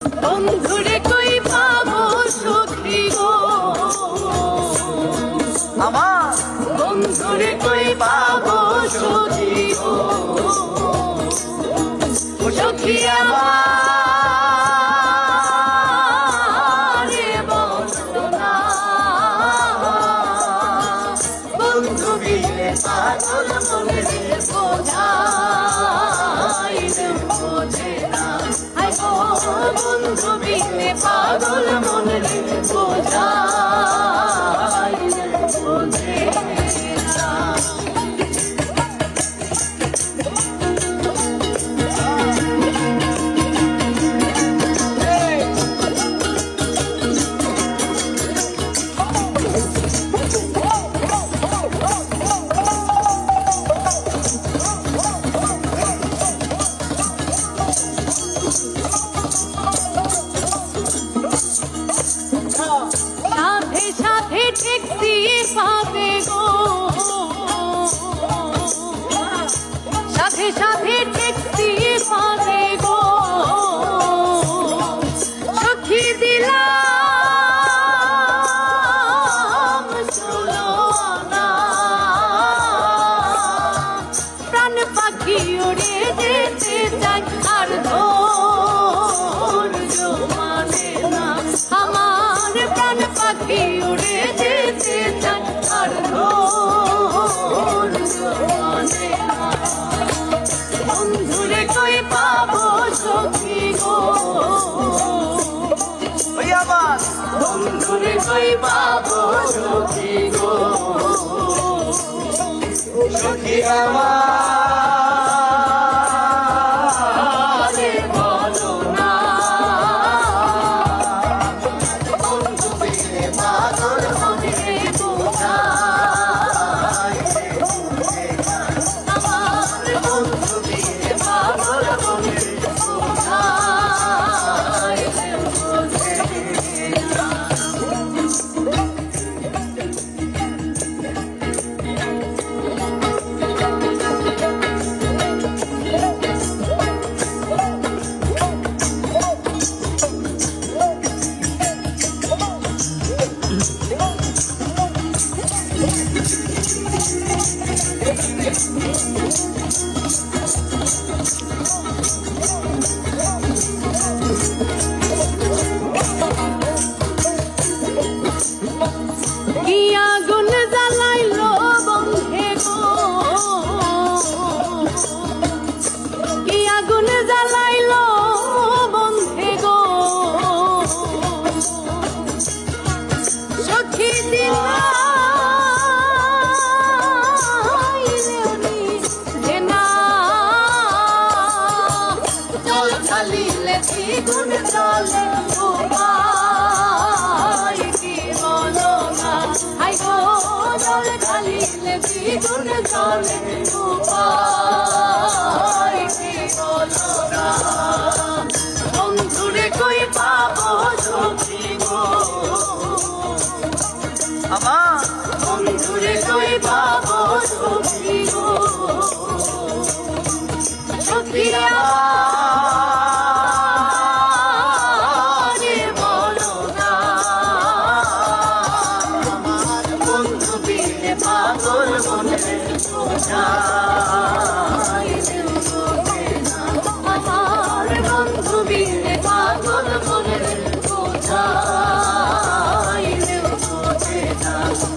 বন্ধুরে কই পাবো সখী গো আমার বন্ধুরে কই পাবো সখী গো সখী আমার বলো না বন্ধু বিলে পাগল মনে বোঝাই বোঝে না বন্ধু বিলে পাগল মনে বোঝাই বোঝে না সাথে সাথে ট্যাক্সি পাবে গো সাথে সাথে ট্যাক্সি পাবে গো সখী দিলাম চলো না প্রাণ পাখি উড়ে যেতে চাই আর ধৈর্য মানে না আমার প্রাণ পাখি উড়ে যেতে চাই আর ধৈর্য মানে না বন্ধুরে কই পাবো সখী গো আমার বন্ধুরে কই পাবো সখী গো সখী আমার বলো না বন্ধু বিলে পাগল মনে বোঝাই আমার বন্ধু বিলে পাগল মনে বোঝাই বোঝে না কি আগুন জ্বালাইলো বন্ধে গো কি আগুন জ্বালাইলো বন্ধে গো সখী দিলে না জল ঢালিলে দ্বিগুণ চলে ও ভাই কি বলো না আই গো জল ঢালিলে দ্বিগুণ চলে ও ভাই কি বলো না বন্ধুরে কই পাবো সখী গো আমার বন্ধুরে কই পাবো সখী গো সখী আমার বলো না আমার বন্ধু বিলে পাগল মনে বোঝাই বোঝে না আমার বন্ধু বিলে পাগল মনে বোঝাই বোঝে না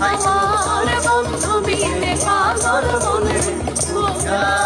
আমার বন্ধু বিলে পাগল মনে বোঝাই